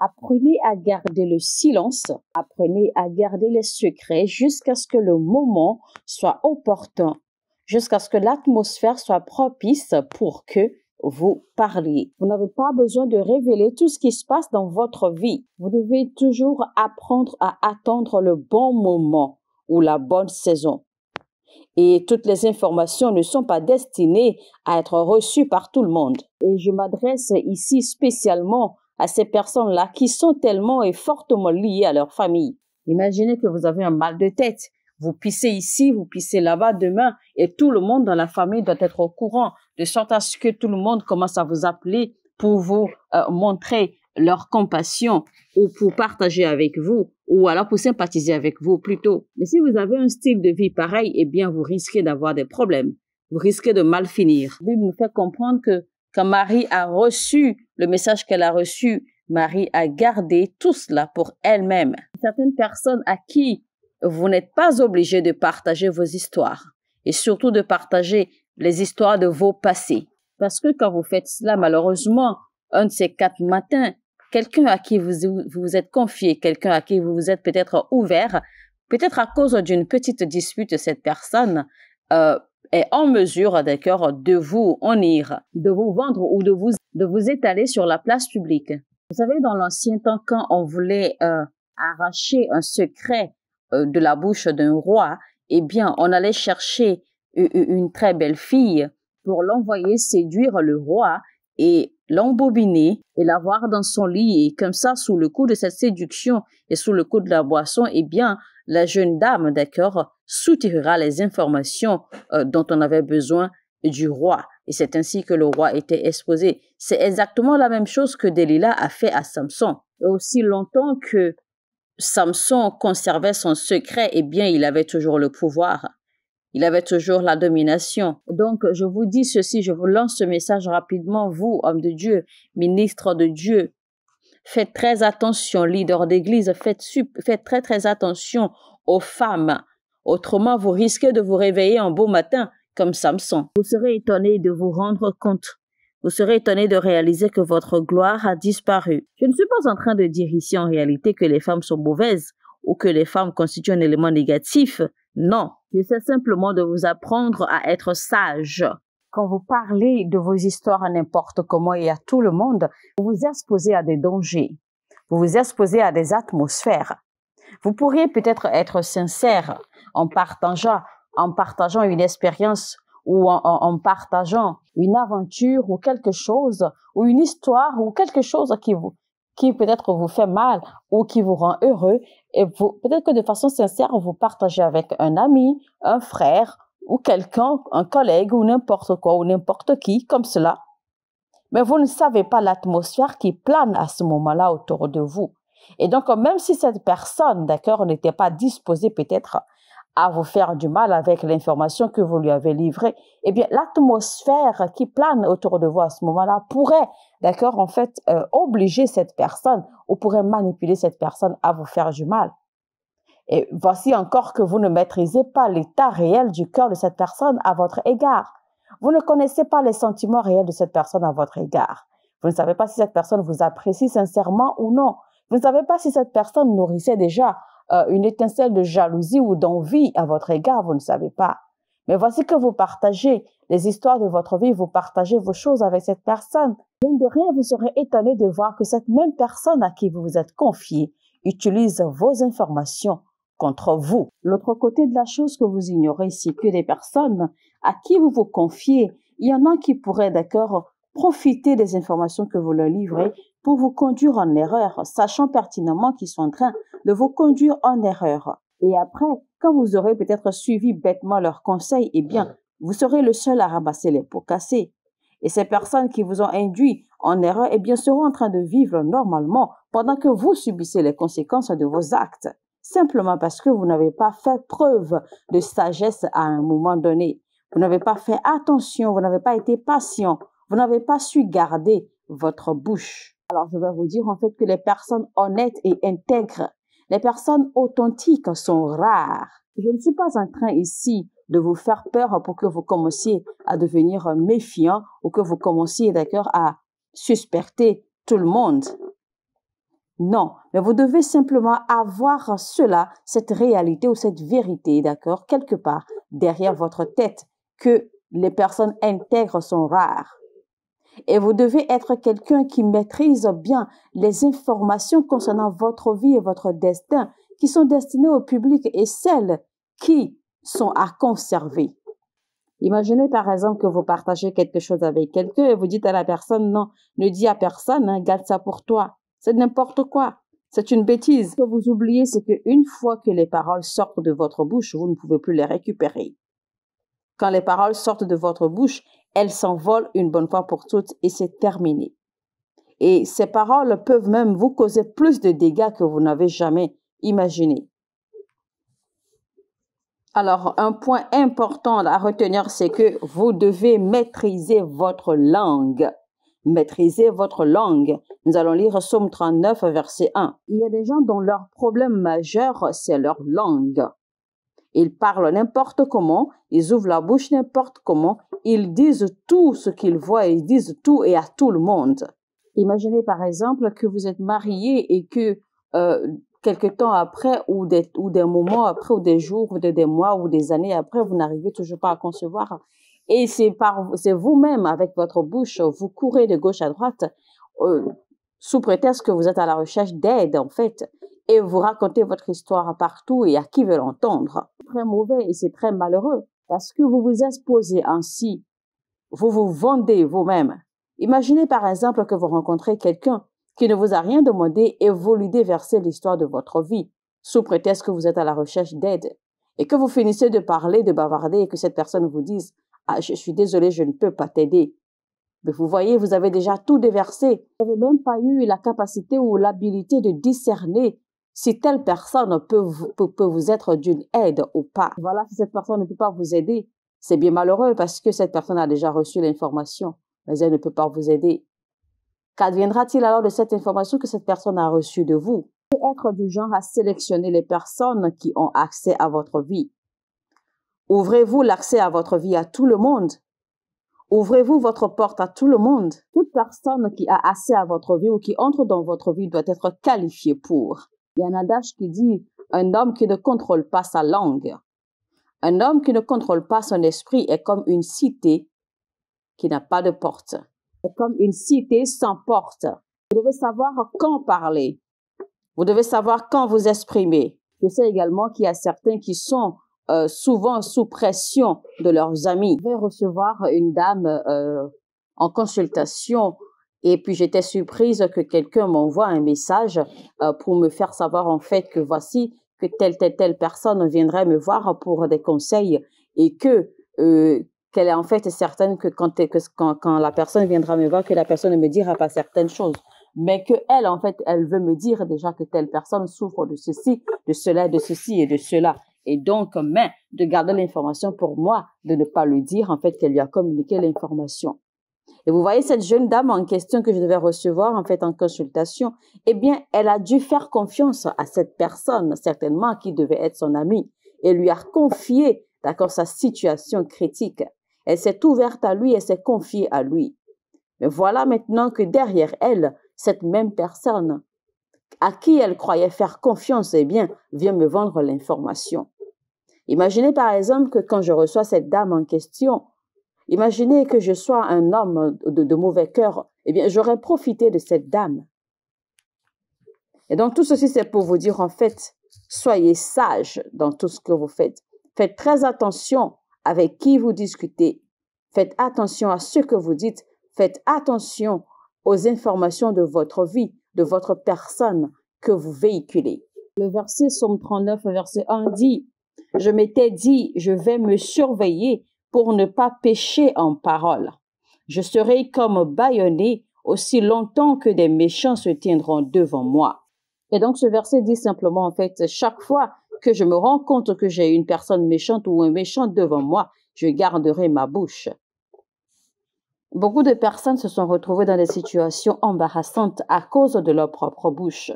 Apprenez à garder le silence, apprenez à garder les secrets jusqu'à ce que le moment soit opportun, jusqu'à ce que l'atmosphère soit propice pour que vous parliez. Vous n'avez pas besoin de révéler tout ce qui se passe dans votre vie. Vous devez toujours apprendre à attendre le bon moment ou la bonne saison. Et toutes les informations ne sont pas destinées à être reçues par tout le monde. Et je m'adresse ici spécialement à ces personnes-là qui sont tellement et fortement liées à leur famille. Imaginez que vous avez un mal de tête. Vous pissez ici, vous pissez là-bas demain et tout le monde dans la famille doit être au courant, de sorte à ce que tout le monde commence à vous appeler pour vous montrer leur compassion ou pour partager avec vous ou alors pour sympathiser avec vous plutôt. Mais si vous avez un style de vie pareil, eh bien vous risquez d'avoir des problèmes. Vous risquez de mal finir. La Bible nous fait comprendre que quand Marie a reçu le message qu'elle a reçu, Marie a gardé tout cela pour elle-même. Certaines personnes à qui vous n'êtes pas obligé de partager vos histoires et surtout de partager les histoires de vos passés. Parce que quand vous faites cela, malheureusement, un de ces 4 matins, quelqu'un à qui vous vous êtes confié, quelqu'un à qui vous vous êtes peut-être ouvert, peut-être à cause d'une petite dispute, cette personne est en mesure, d'accord, de vous honnir, de vous vendre ou de vous étaler sur la place publique. Vous savez, dans l'ancien temps, quand on voulait arracher un secret de la bouche d'un roi, eh bien, on allait chercher une très belle fille pour l'envoyer séduire le roi et l'embobiner et l'avoir dans son lit. Et comme ça, sous le coup de cette séduction et sous le coup de la boisson, eh bien, la jeune dame, d'accord, soutirera les informations dont on avait besoin du roi. Et c'est ainsi que le roi était exposé. C'est exactement la même chose que Delilah a fait à Samson. Et aussi longtemps que Samson conservait son secret, eh bien, il avait toujours le pouvoir. Il avait toujours la domination. Donc, je vous dis ceci, je vous lance ce message rapidement, vous, hommes de Dieu, ministres de Dieu. Faites très attention, leaders d'église, faites très, très attention aux femmes. Autrement, vous risquez de vous réveiller un beau matin comme Samson. Vous serez étonné de vous rendre compte. Vous serez étonné de réaliser que votre gloire a disparu. Je ne suis pas en train de dire ici en réalité que les femmes sont mauvaises ou que les femmes constituent un élément négatif. Non, j'essaie simplement de vous apprendre à être sage. Quand vous parlez de vos histoires à n'importe comment et à tout le monde, vous vous exposez à des dangers. Vous vous exposez à des atmosphères. Vous pourriez peut-être être sincère en partageant une expérience ou en partageant une aventure ou quelque chose, ou une histoire ou quelque chose qui peut-être vous fait mal ou qui vous rend heureux. Et peut-être que de façon sincère, vous partagez avec un ami, un frère ou quelqu'un, un collègue ou n'importe quoi ou n'importe qui comme cela. Mais vous ne savez pas l'atmosphère qui plane à ce moment-là autour de vous. Et donc, même si cette personne, d'accord, n'était pas disposée peut-être à vous faire du mal avec l'information que vous lui avez livrée, eh bien, l'atmosphère qui plane autour de vous à ce moment-là pourrait, d'accord, en fait, obliger cette personne ou pourrait manipuler cette personne à vous faire du mal. Et voici encore que vous ne maîtrisez pas l'état réel du cœur de cette personne à votre égard. Vous ne connaissez pas les sentiments réels de cette personne à votre égard. Vous ne savez pas si cette personne vous apprécie sincèrement ou non. Vous ne savez pas si cette personne nourrissait déjà une étincelle de jalousie ou d'envie à votre égard. Vous ne savez pas. Mais voici que vous partagez les histoires de votre vie, vous partagez vos choses avec cette personne. Mine de rien, vous serez étonné de voir que cette même personne à qui vous vous êtes confié utilise vos informations contre vous. L'autre côté de la chose que vous ignorez, c'est que des personnes à qui vous vous confiez, il y en a qui pourraient, d'accord, profiter des informations que vous leur livrez pour vous conduire en erreur, sachant pertinemment qu'ils sont en train de vous conduire en erreur. Et après, quand vous aurez peut-être suivi bêtement leurs conseils, eh bien, vous serez le seul à ramasser les pots cassés. Et ces personnes qui vous ont induit en erreur, eh bien, seront en train de vivre normalement pendant que vous subissez les conséquences de vos actes. Simplement parce que vous n'avez pas fait preuve de sagesse à un moment donné. Vous n'avez pas fait attention, vous n'avez pas été patient, vous n'avez pas su garder votre bouche. Alors, je vais vous dire en fait que les personnes honnêtes et intègres, les personnes authentiques sont rares. Je ne suis pas en train ici de vous faire peur pour que vous commenciez à devenir méfiant ou que vous commenciez d'accord à suspecter tout le monde. Non, mais vous devez simplement avoir cela, cette réalité ou cette vérité, d'accord, quelque part derrière votre tête, que les personnes intègres sont rares. Et vous devez être quelqu'un qui maîtrise bien les informations concernant votre vie et votre destin, qui sont destinées au public et celles qui sont à conserver. Imaginez par exemple que vous partagez quelque chose avec quelqu'un et vous dites à la personne, non, ne dis à personne, hein, garde ça pour toi. C'est n'importe quoi. C'est une bêtise. Ce que vous oubliez, c'est qu'une fois que les paroles sortent de votre bouche, vous ne pouvez plus les récupérer. Quand les paroles sortent de votre bouche, elles s'envolent une bonne fois pour toutes et c'est terminé. Et ces paroles peuvent même vous causer plus de dégâts que vous n'avez jamais imaginé. Alors, un point important à retenir, c'est que vous devez maîtriser votre langue. Maîtriser votre langue. Nous allons lire Psaume 39, verset 1. Il y a des gens dont leur problème majeur, c'est leur langue. Ils parlent n'importe comment, ils ouvrent la bouche n'importe comment, ils disent tout ce qu'ils voient, ils disent tout et à tout le monde. Imaginez par exemple que vous êtes marié et que quelque temps après ou des moments après ou des jours ou des mois ou des années après, vous n'arrivez toujours pas à concevoir. Et c'est vous-même avec votre bouche, vous courez de gauche à droite sous prétexte que vous êtes à la recherche d'aide en fait. Et vous racontez votre histoire partout et à qui veut l'entendre. C'est très mauvais et c'est très malheureux parce que vous vous exposez ainsi. Vous vous vendez vous-même. Imaginez par exemple que vous rencontrez quelqu'un qui ne vous a rien demandé et vous lui déversez l'histoire de votre vie sous prétexte que vous êtes à la recherche d'aide et que vous finissez de parler, de bavarder et que cette personne vous dise « Ah, je suis désolé, je ne peux pas t'aider ». Mais vous voyez, vous avez déjà tout déversé. Vous n'avez même pas eu la capacité ou l'habilité de discerner si telle personne peut vous être d'une aide ou pas. Voilà, si cette personne ne peut pas vous aider, c'est bien malheureux parce que cette personne a déjà reçu l'information, mais elle ne peut pas vous aider. Qu'adviendra-t-il alors de cette information que cette personne a reçue de vous? Vous pouvez être du genre à sélectionner les personnes qui ont accès à votre vie. Ouvrez-vous l'accès à votre vie à tout le monde? Ouvrez-vous votre porte à tout le monde? Toute personne qui a accès à votre vie ou qui entre dans votre vie doit être qualifiée pour. Il y a un adage qui dit « Un homme qui ne contrôle pas sa langue. Un homme qui ne contrôle pas son esprit est comme une cité qui n'a pas de porte. Est comme une cité sans porte. » Vous devez savoir quand parler. Vous devez savoir quand vous exprimer. Je sais également qu'il y a certains qui sont souvent sous pression de leurs amis. Je vais recevoir une dame en consultation et puis j'étais surprise que quelqu'un m'envoie un message pour me faire savoir en fait que voici que telle personne viendrait me voir pour des conseils et que qu'elle est en fait certaine que quand la personne viendra me voir, que la personne ne me dira pas certaines choses, mais que elle en fait, elle veut me dire déjà que telle personne souffre de ceci, de cela, de ceci et de cela. Et donc, mais de garder l'information pour moi, de ne pas lui dire en fait qu'elle lui a communiqué l'information. Et vous voyez cette jeune dame en question que je devais recevoir en fait en consultation, eh bien, elle a dû faire confiance à cette personne, certainement qui devait être son amie, et lui a confié, d'accord, sa situation critique. Elle s'est ouverte à lui, elle s'est confiée à lui. Mais voilà maintenant que derrière elle, cette même personne à qui elle croyait faire confiance, eh bien, vient me vendre l'information. Imaginez par exemple que quand je reçois cette dame en question, imaginez que je sois un homme de mauvais cœur, eh bien, j'aurais profité de cette dame. Et donc, tout ceci, c'est pour vous dire, en fait, soyez sages dans tout ce que vous faites. Faites très attention avec qui vous discutez. Faites attention à ce que vous dites. Faites attention aux informations de votre vie, de votre personne que vous véhiculez. Le verset Psaume 39, verset 1 dit « Je m'étais dit, je vais me surveiller pour ne pas pécher en parole. Je serai comme bâillonné aussi longtemps que des méchants se tiendront devant moi. » Et donc ce verset dit simplement en fait, chaque fois que je me rends compte que j'ai une personne méchante ou un méchant devant moi, je garderai ma bouche. Beaucoup de personnes se sont retrouvées dans des situations embarrassantes à cause de leur propre bouche.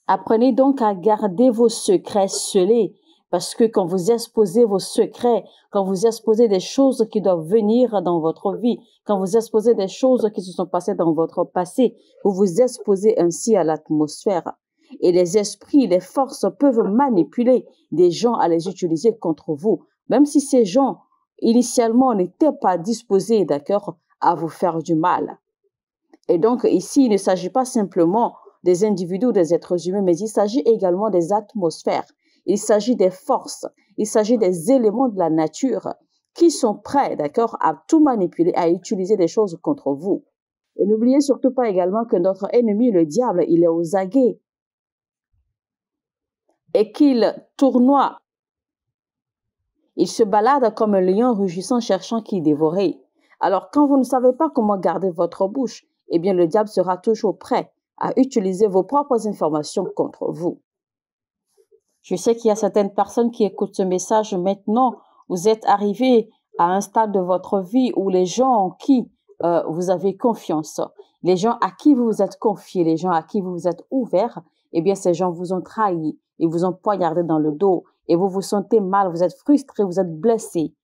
Apprenez donc à garder vos secrets scellés, Parce que quand vous exposez vos secrets, quand vous exposez des choses qui doivent venir dans votre vie, quand vous exposez des choses qui se sont passées dans votre passé, vous vous exposez ainsi à l'atmosphère. Et les esprits, les forces peuvent manipuler des gens à les utiliser contre vous, même si ces gens, initialement, n'étaient pas disposés, d'accord, à vous faire du mal. Et donc, ici, il ne s'agit pas simplement des individus ou des êtres humains, mais il s'agit également des atmosphères. Il s'agit des forces, il s'agit des éléments de la nature qui sont prêts, d'accord, à tout manipuler, à utiliser des choses contre vous. Et n'oubliez surtout pas également que notre ennemi, le diable, il est aux aguets et qu'il tournoie. Il se balade comme un lion rugissant cherchant qui dévorer. Alors, quand vous ne savez pas comment garder votre bouche, eh bien, le diable sera toujours prêt à utiliser vos propres informations contre vous. Je sais qu'il y a certaines personnes qui écoutent ce message maintenant. Vous êtes arrivés à un stade de votre vie où les gens en qui vous avez confiance, les gens à qui vous vous êtes confiés, les gens à qui vous vous êtes ouverts, eh bien, ces gens vous ont trahi, ils vous ont poignardé dans le dos et vous vous sentez mal, vous êtes frustré, vous êtes blessé.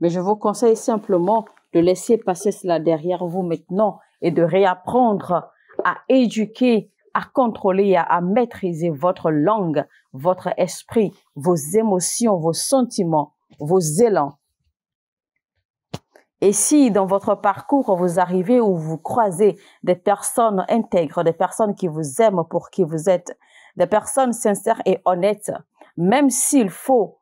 Mais je vous conseille simplement de laisser passer cela derrière vous maintenant et de réapprendre à éduquer, à contrôler, à maîtriser votre langue, votre esprit, vos émotions, vos sentiments, vos élans. Et si dans votre parcours, vous arrivez ou vous croisez des personnes intègres, des personnes qui vous aiment pour qui vous êtes, des personnes sincères et honnêtes, même s'il faut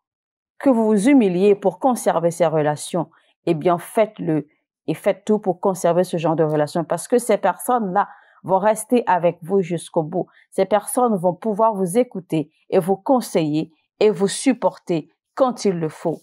que vous vous humiliez pour conserver ces relations, eh bien, faites-le et faites tout pour conserver ce genre de relations parce que ces personnes-là vont rester avec vous jusqu'au bout. Ces personnes vont pouvoir vous écouter et vous conseiller et vous supporter quand il le faut.